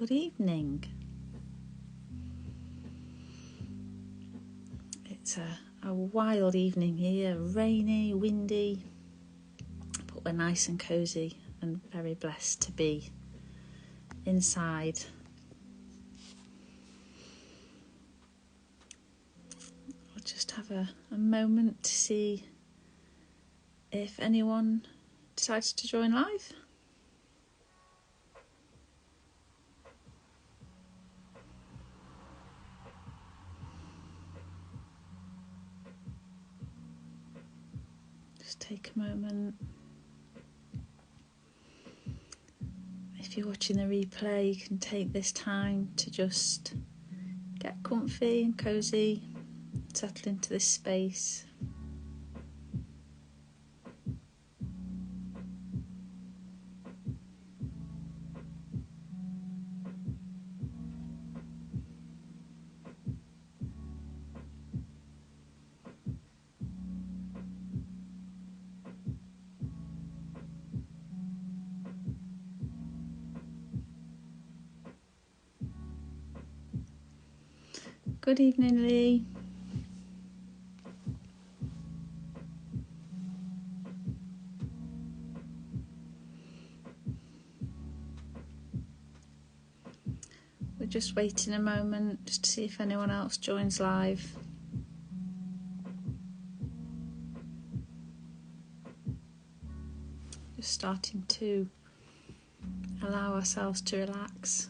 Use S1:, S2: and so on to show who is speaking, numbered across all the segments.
S1: Good evening. It's a wild evening here, rainy, windy, but we're nice and cosy and very blessed to be inside. I'll just have a moment to see if anyone decides to join live. Just take a moment. If you're watching the replay, you can take this time to just get comfy and cosy, settle into this space. Good evening, Lee. We're just waiting a moment just to see if anyone else joins live. Just starting to allow ourselves to relax.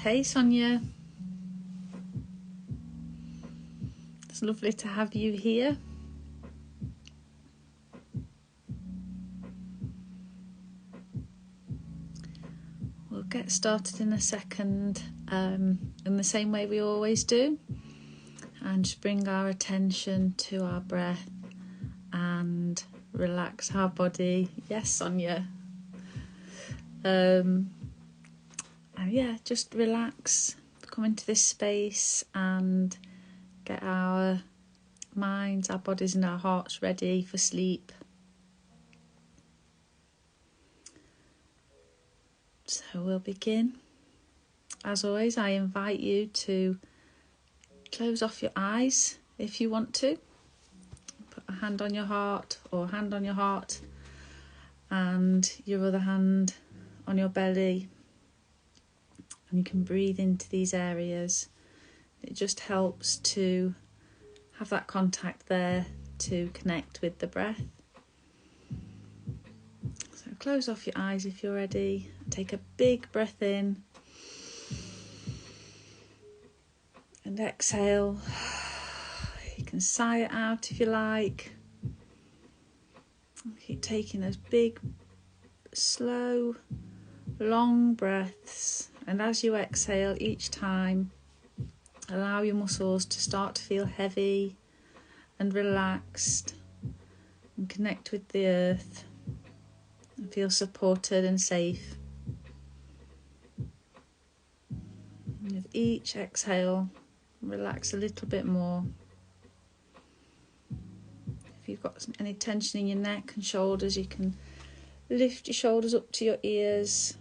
S1: Hey Sonia, it's lovely to have you here. We'll get started in a second in the same way we always do, and just bring our attention to our breath and relax our body. Yes, Sonia. Just relax, come into this space and get our minds, our bodies and our hearts ready for sleep. So we'll begin. As always, I invite you to close off your eyes if you want to. Put a hand on your heart or a hand on your heart and your other hand on your belly. And you can breathe into these areas. It just helps to have that contact there to connect with the breath. So close off your eyes if you're ready. Take a big breath in. And exhale. You can sigh it out if you like. Keep taking those big, slow, long breaths. And as you exhale each time, allow your muscles to start to feel heavy and relaxed and connect with the earth and feel supported and safe. And with each exhale, relax a little bit more. If you've got any tension in your neck and shoulders, you can lift your shoulders up to your ears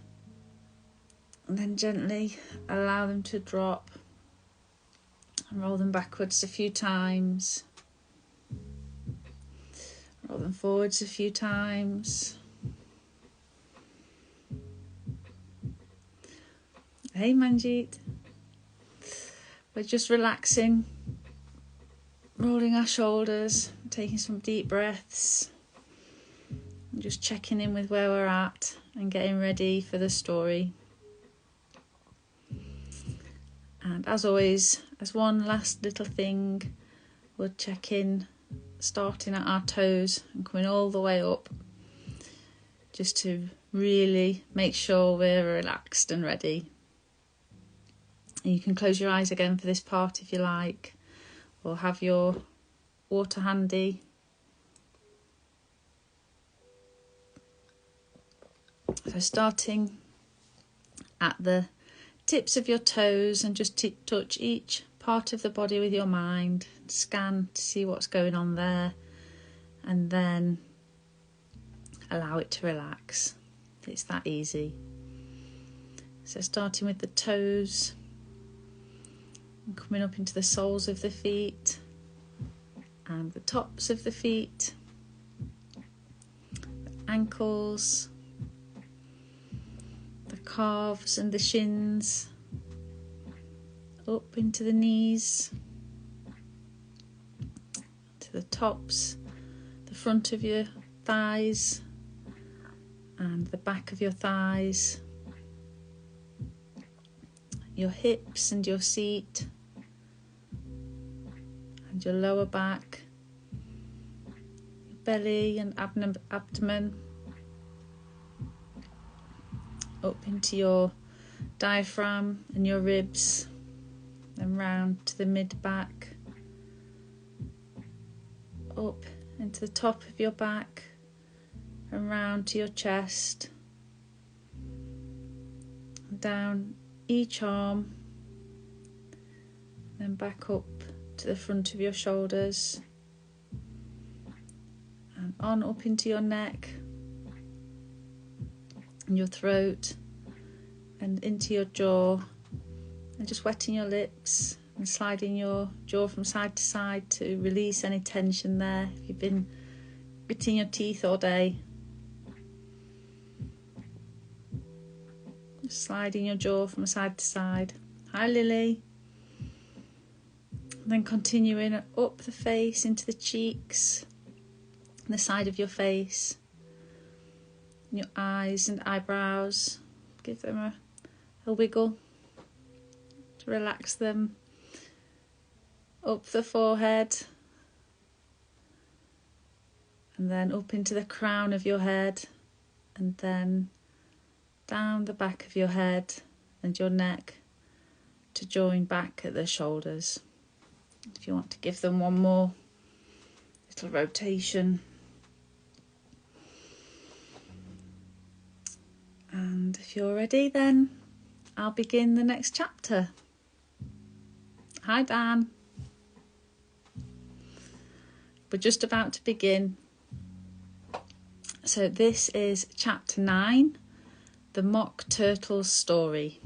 S1: and then gently allow them to drop and roll them backwards a few times. Roll them forwards a few times. Hey Manjeet. We're just relaxing, rolling our shoulders, taking some deep breaths, and just checking in with where we're at and getting ready for the story. And as always, as one last little thing, we'll check in, starting at our toes and coming all the way up, just to really make sure we're relaxed and ready. And you can close your eyes again for this part if you like, or have your water handy. So starting at the tips of your toes and just touch each part of the body with your mind. Scan to see what's going on there, and then allow it to relax. It's that easy. So starting with the toes and coming up into the soles of the feet and the tops of the feet, the ankles, the calves and the shins, up into the knees, to the tops, the front of your thighs and the back of your thighs, your hips and your seat and your lower back, your belly and abdomen, up into your diaphragm and your ribs, then round to the mid-back, up into the top of your back and round to your chest, down each arm, then back up to the front of your shoulders and on up into your neck and your throat and into your jaw, and just wetting your lips and sliding your jaw from side to side to release any tension there if you've been gritting your teeth all day. Just sliding your jaw from side to side. Hi Lily. And then continuing up the face into the cheeks, the side of your face, and your eyes and eyebrows. Give them a wiggle to relax them. Up the forehead, and then up into the crown of your head, and then down the back of your head and your neck to join back at the shoulders. If you want to give them one more little rotation. And if you're ready, then I'll begin the next chapter. Hi Dan. We're just about to begin. So this is chapter 9, The Mock Turtle's Story.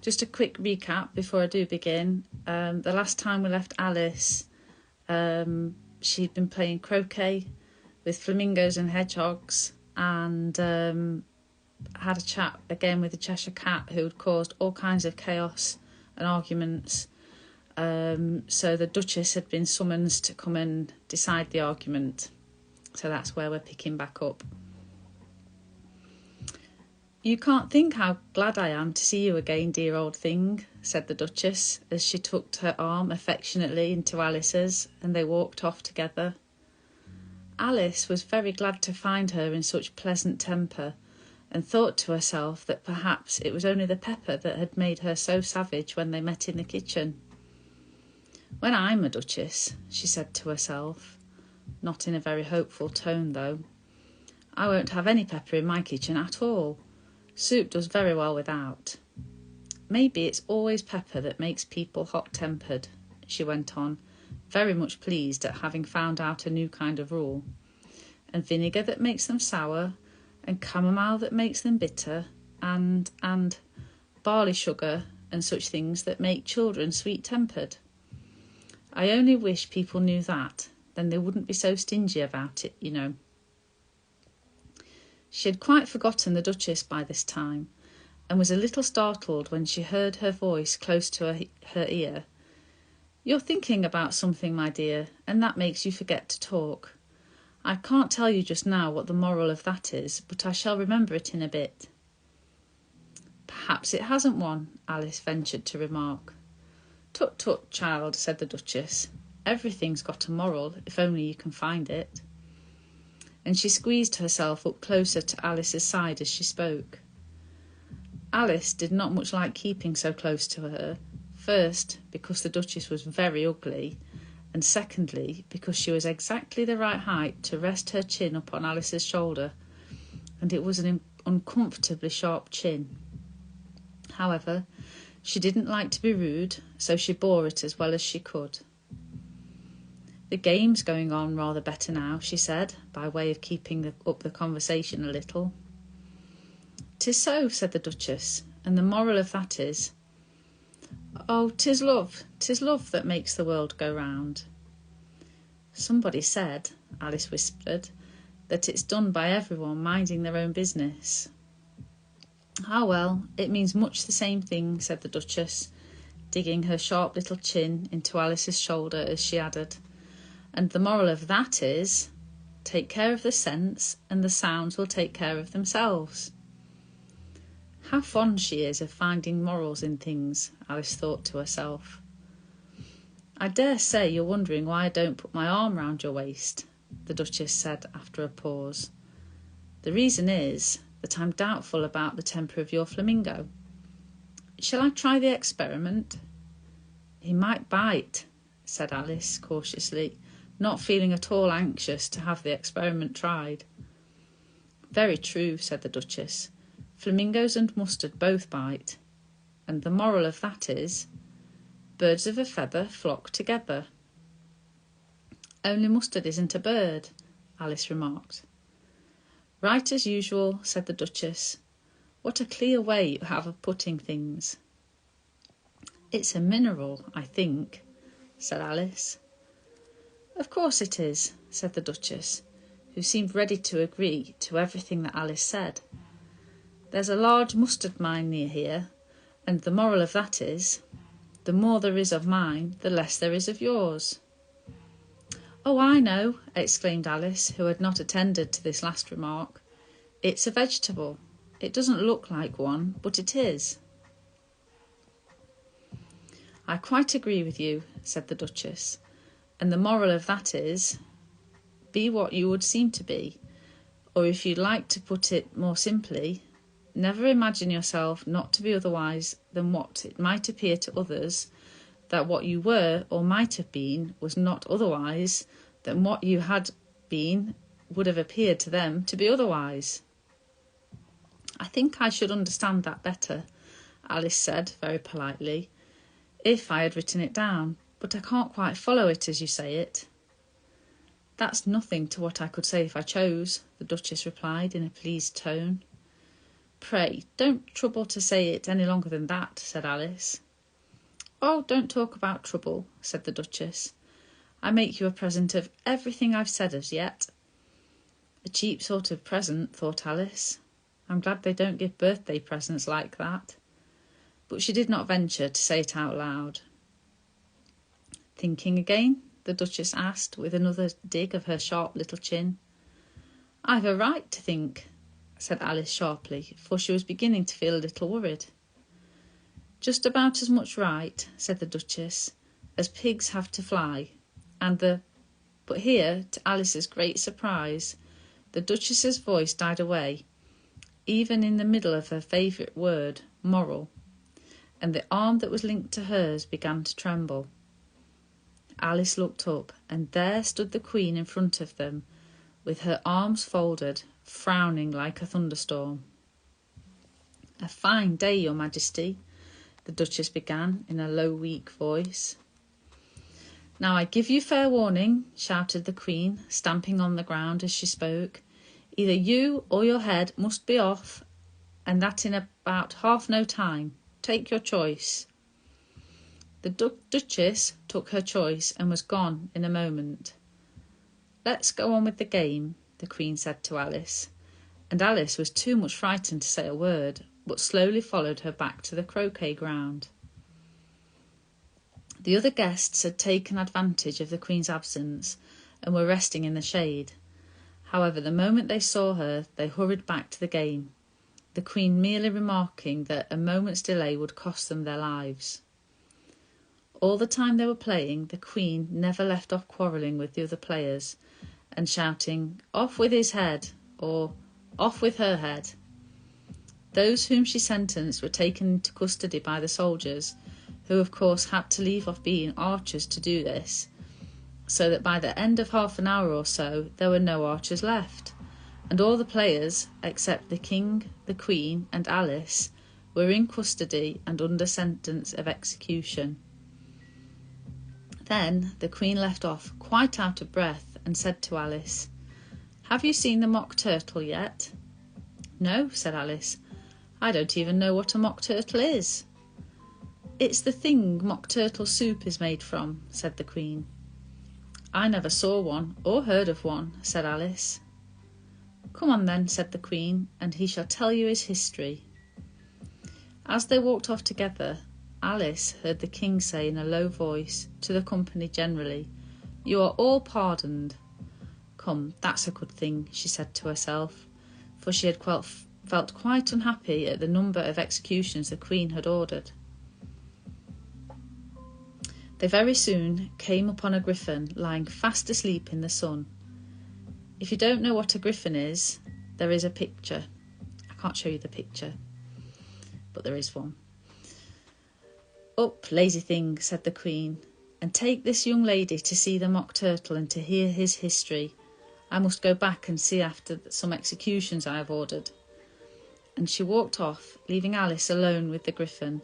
S1: Just a quick recap before I do begin. The last time we left Alice, she'd been playing croquet with flamingos and hedgehogs, and had a chat again with the Cheshire Cat, who had caused all kinds of chaos and arguments. So the Duchess had been summoned to come and decide the argument. So that's where we're picking back up. "You can't think how glad I am to see you again, dear old thing," said the Duchess as she tucked her arm affectionately into Alice's and they walked off together. Alice was very glad to find her in such pleasant temper, and thought to herself that perhaps it was only the pepper that had made her so savage when they met in the kitchen. "When I'm a Duchess," she said to herself, not in a very hopeful tone though, "I won't have any pepper in my kitchen at all. Soup does very well without. Maybe it's always pepper that makes people hot-tempered," she went on, very much pleased at having found out a new kind of rule. "And vinegar that makes them sour, and chamomile that makes them bitter, and barley sugar and such things that make children sweet-tempered. I only wish people knew that, then they wouldn't be so stingy about it, you know." She had quite forgotten the Duchess by this time, and was a little startled when she heard her voice close to her ear. "You're thinking about something, my dear, and that makes you forget to talk. I can't tell you just now what the moral of that is, but I shall remember it in a bit." "Perhaps it hasn't one," Alice ventured to remark. "Tut, tut, child," said the Duchess. "Everything's got a moral, if only you can find it." And she squeezed herself up closer to Alice's side as she spoke. Alice did not much like keeping so close to her, first because the Duchess was very ugly, and secondly, because she was exactly the right height to rest her chin upon Alice's shoulder, and it was an uncomfortably sharp chin. However, she didn't like to be rude, so she bore it as well as she could. "The game's going on rather better now," she said, by way of keeping up the conversation a little. "'Tis so," said the Duchess, "and the moral of that is, oh, 'tis love that makes the world go round." "Somebody said," Alice whispered, "that it's done by everyone minding their own business." "Ah, well, it means much the same thing," said the Duchess, digging her sharp little chin into Alice's shoulder as she added, "and the moral of that is, take care of the scents and the sounds will take care of themselves." How fond she is of finding morals in things, Alice thought to herself. "I dare say you're wondering why I don't put my arm round your waist," the Duchess said after a pause. "The reason is that I'm doubtful about the temper of your flamingo. Shall I try the experiment?" "He might bite," said Alice cautiously, not feeling at all anxious to have the experiment tried. "Very true," said the Duchess. "Flamingos and mustard both bite. And the moral of that is, birds of a feather flock together." "Only mustard isn't a bird," Alice remarked. "Right as usual," said the Duchess. "What a clear way you have of putting things." "It's a mineral, I think," said Alice. "Of course it is," said the Duchess, who seemed ready to agree to everything that Alice said. "There's a large mustard mine near here, and the moral of that is, the more there is of mine, the less there is of yours." "Oh, I know," exclaimed Alice, who had not attended to this last remark. "It's a vegetable. It doesn't look like one, but it is." "I quite agree with you," said the Duchess, "and the moral of that is, be what you would seem to be, or if you'd like to put it more simply, never imagine yourself not to be otherwise than what it might appear to others that what you were or might have been was not otherwise than what you had been would have appeared to them to be otherwise." "I think I should understand that better," Alice said very politely, "if I had written it down, but I can't quite follow it as you say it." "That's nothing to what I could say if I chose," the Duchess replied in a pleased tone. "Pray, don't trouble to say it any longer than that," said Alice. "Oh, don't talk about trouble," said the Duchess. "I make you a present of everything I've said as yet." A cheap sort of present, thought Alice. I'm glad they don't give birthday presents like that. But she did not venture to say it out loud. "Thinking again?" the Duchess asked, with another dig of her sharp little chin. "I've a right to think," said Alice sharply, for she was beginning to feel a little worried. "Just about as much right," said the Duchess, "as pigs have to fly, and the—" But here, to Alice's great surprise, the Duchess's voice died away, even in the middle of her favourite word, moral, and the arm that was linked to hers began to tremble. Alice looked up, and there stood the Queen in front of them, with her arms folded, frowning like a thunderstorm. "A fine day, Your Majesty," the Duchess began in a low, weak voice. "Now I give you fair warning," shouted the Queen, stamping on the ground as she spoke. "Either you or your head must be off, and that in about half no time. Take your choice." The Duchess took her choice and was gone in a moment. "Let's go on with the game," the Queen said to Alice, and Alice was too much frightened to say a word, but slowly followed her back to the croquet ground. The other guests had taken advantage of the Queen's absence and were resting in the shade. However, the moment they saw her, they hurried back to the game, the Queen merely remarking that a moment's delay would cost them their lives. All the time they were playing, the Queen never left off quarrelling with the other players and shouting, "Off with his head," or "Off with her head." Those whom she sentenced were taken into custody by the soldiers, who of course had to leave off being archers to do this, so that by the end of half an hour or so there were no archers left, and all the players, except the king, the queen and Alice, were in custody and under sentence of execution. Then the queen left off, quite out of breath, and said to Alice, "Have you seen the mock turtle yet?" "No," said Alice. "I don't even know what a mock turtle is." "It's the thing mock turtle soup is made from," said the queen. "I never saw one or heard of one," said Alice. "Come on then," said the queen, "and he shall tell you his history." As they walked off together, Alice heard the king say in a low voice to the company generally, "You are all pardoned." "Come, that's a good thing," she said to herself, for she had felt quite unhappy at the number of executions the queen had ordered. They very soon came upon a griffin lying fast asleep in the sun. If you don't know what a griffin is, there is a picture. I can't show you the picture, but there is one. "Up, lazy thing," said the queen, "and take this young lady to see the mock turtle and to hear his history. I must go back and see after some executions I have ordered." And she walked off, leaving Alice alone with the griffin.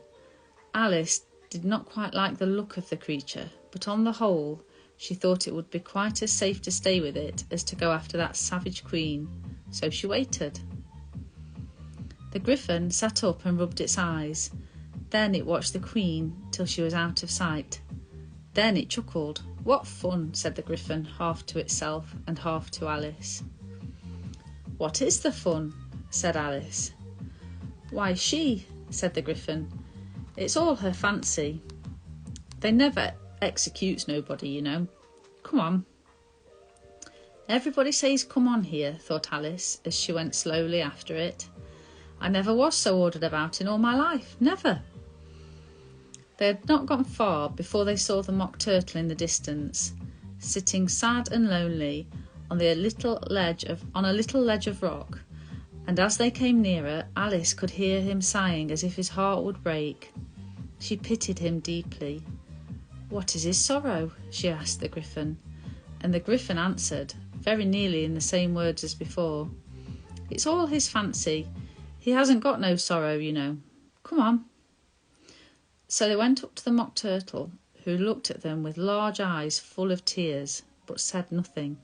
S1: Alice did not quite like the look of the creature, but on the whole she thought it would be quite as safe to stay with it as to go after that savage queen, so she waited. The griffin sat up and rubbed its eyes. Then it watched the queen till she was out of sight. Then it chuckled. "What fun," said the griffin, half to itself and half to Alice. "What is the fun?" said Alice. "Why, she," said the griffin. "It's all her fancy. They never executes nobody, you know. Come on." "Everybody says come on here," thought Alice as she went slowly after it. "I never was so ordered about in all my life, never." They had not gone far before they saw the mock turtle in the distance, sitting sad and lonely on a little ledge of rock, and as they came nearer, Alice could hear him sighing as if his heart would break. She pitied him deeply. "What is his sorrow?" she asked the griffin, and the griffin answered, very nearly in the same words as before, "It's all his fancy. He hasn't got no sorrow, you know. Come on." So they went up to the mock turtle, who looked at them with large eyes full of tears, but said nothing.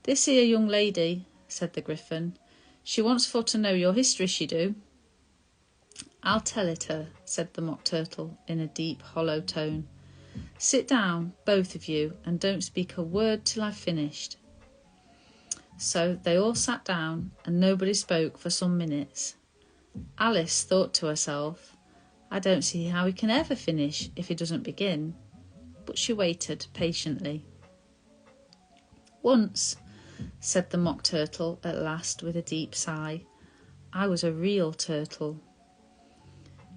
S1: "This here young lady," said the griffin, "she wants for to know your history, she do." "I'll tell it her," said the mock turtle in a deep, hollow tone. "Sit down, both of you, and don't speak a word till I've finished." So they all sat down, and nobody spoke for some minutes. Alice thought to herself, "I don't see how he can ever finish if he doesn't begin," but she waited patiently. "Once," said the mock turtle at last with a deep sigh, "I was a real turtle."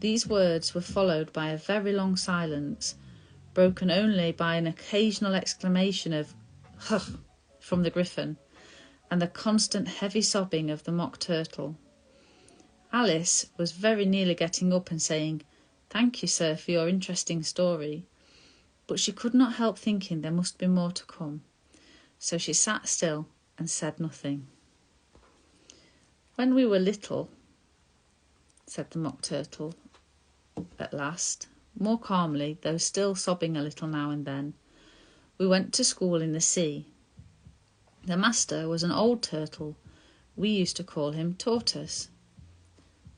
S1: These words were followed by a very long silence, broken only by an occasional exclamation of "Huh" from the griffin, and the constant heavy sobbing of the mock turtle. Alice was very nearly getting up and saying, "Thank you, sir, for your interesting story," but she could not help thinking there must be more to come, so she sat still and said nothing. "When we were little," said the mock turtle at last, more calmly, though still sobbing a little now and then, "we went to school in the sea. The master was an old turtle. We used to call him Tortoise."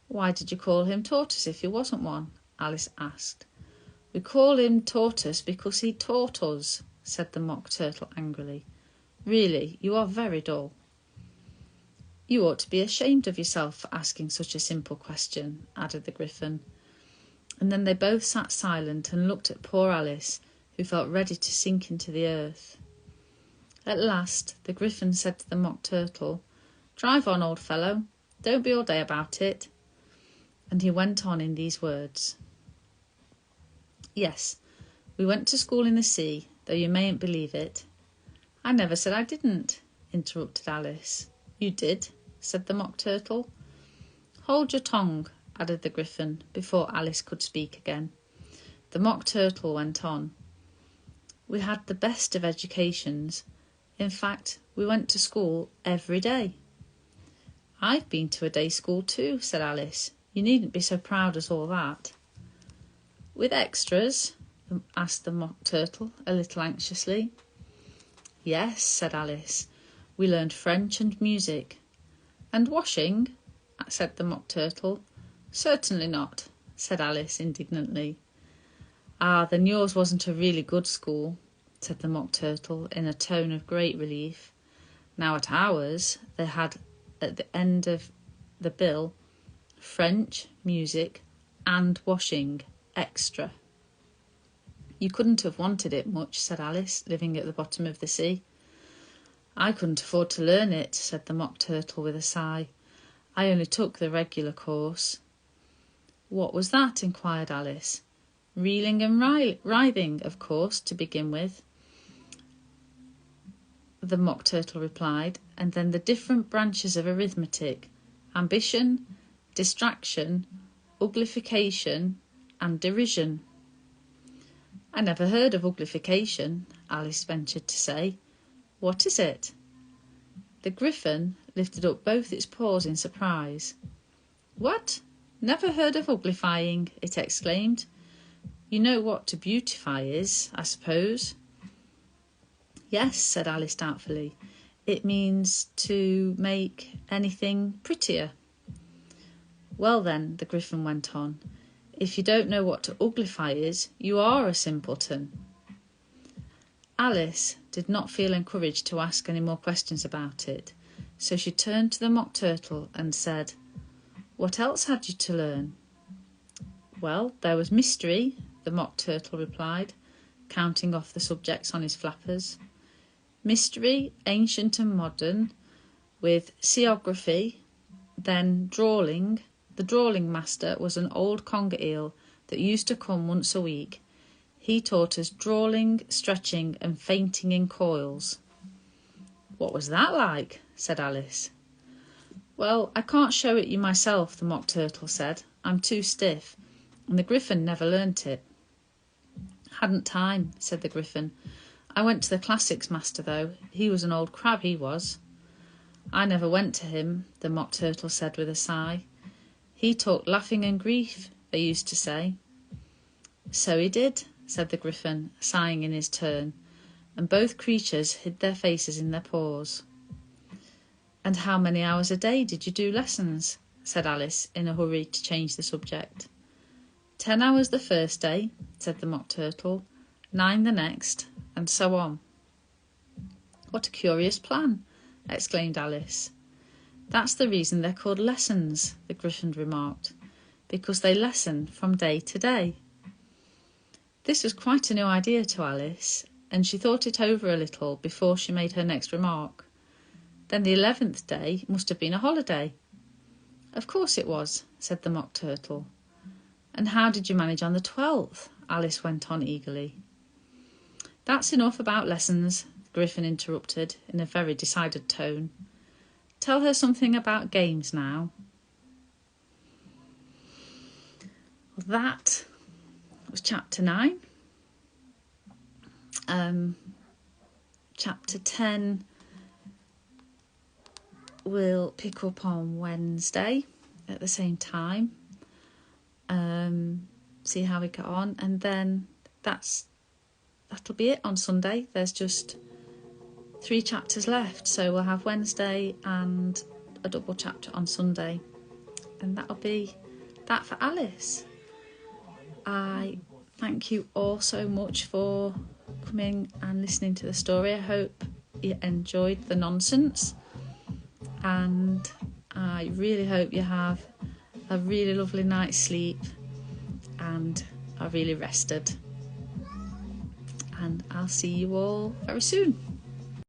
S1: "Why did you call him Tortoise if he wasn't one?" Alice asked. "We call him Tortoise because he taught us," said the mock turtle angrily. "Really, you are very dull." "You ought to be ashamed of yourself for asking such a simple question," added the griffin. And then they both sat silent and looked at poor Alice, who felt ready to sink into the earth. At last the griffin said to the mock turtle, "Drive on, old fellow. Don't be all day about it." And he went on in these words. "Yes, we went to school in the sea, though you mayn't believe it." "I never said I didn't," interrupted Alice. "You did," said the mock turtle. "Hold your tongue," added the griffin, before Alice could speak again. The mock turtle went on. We had the best of educations. In fact, we went to school every day. I've been to a day school too, said Alice. You needn't be so proud as all that. With extras? Asked the Mock Turtle a little anxiously. Yes, said Alice. We learned French and music. And washing? Said the Mock Turtle. Certainly not, said Alice indignantly. Ah, then yours wasn't a really good school, said the Mock Turtle in a tone of great relief. Now at ours, they had at the end of the bill French, music and washing, extra. You couldn't have wanted it much, said Alice, living at the bottom of the sea. I couldn't afford to learn it, said the Mock Turtle with a sigh. I only took the regular course. What was that? Inquired Alice. Reeling and writhing, of course, to begin with, the Mock Turtle replied, and then the different branches of arithmetic, ambition, distraction, uglification, and derision. I never heard of uglification, Alice ventured to say. What is it? The Gryphon lifted up both its paws in surprise. What? Never heard of uglifying, it exclaimed. You know what to beautify is, I suppose. Yes, said Alice doubtfully. It means to make anything prettier. Well then, the Gryphon went on, if you don't know what to uglify is, you are a simpleton. Alice did not feel encouraged to ask any more questions about it, so she turned to the Mock Turtle and said, What else had you to learn? Well, there was mystery, the Mock Turtle replied, counting off the subjects on his flappers. Mystery, ancient and modern, with seography, then drawling. The drawling master was an old conger eel that used to come once a week. He taught us drawling, stretching and fainting in coils. What was that like? Said Alice. Well, I can't show it you myself, the Mock Turtle said. I'm too stiff, and the Gryphon never learnt it. Hadn't time, said the Gryphon. I went to the classics master, though. He was an old crab, he was. I never went to him, the Mock Turtle said with a sigh. He talked laughing and grief, they used to say. So he did, said the Gryphon, sighing in his turn, and both creatures hid their faces in their paws. And how many hours a day did you do lessons? Said Alice, in a hurry to change the subject. 10 hours the first day, said the Mock Turtle, 9 the next, and so on. What a curious plan, exclaimed Alice. That's the reason they're called lessons, the Gryphon remarked, because they lesson from day to day. This was quite a new idea to Alice, and she thought it over a little before she made her next remark. Then the 11th day must have been a holiday. Of course it was, said the Mock Turtle. And how did you manage on the 12th? Alice went on eagerly. That's enough about lessons, the Gryphon interrupted in a very decided tone. Tell her something about games now. Well, that was chapter 9. Chapter 10 we'll pick up on Wednesday at the same time. See how we get on, and then that'll be it on Sunday. There's just 3 chapters left, so we'll have Wednesday and a double chapter on Sunday, and that'll be that for Alice. I thank you all so much for coming and listening to the story. I hope you enjoyed the nonsense, and I really hope you have a really lovely night's sleep and are really rested. And I'll see you all very soon.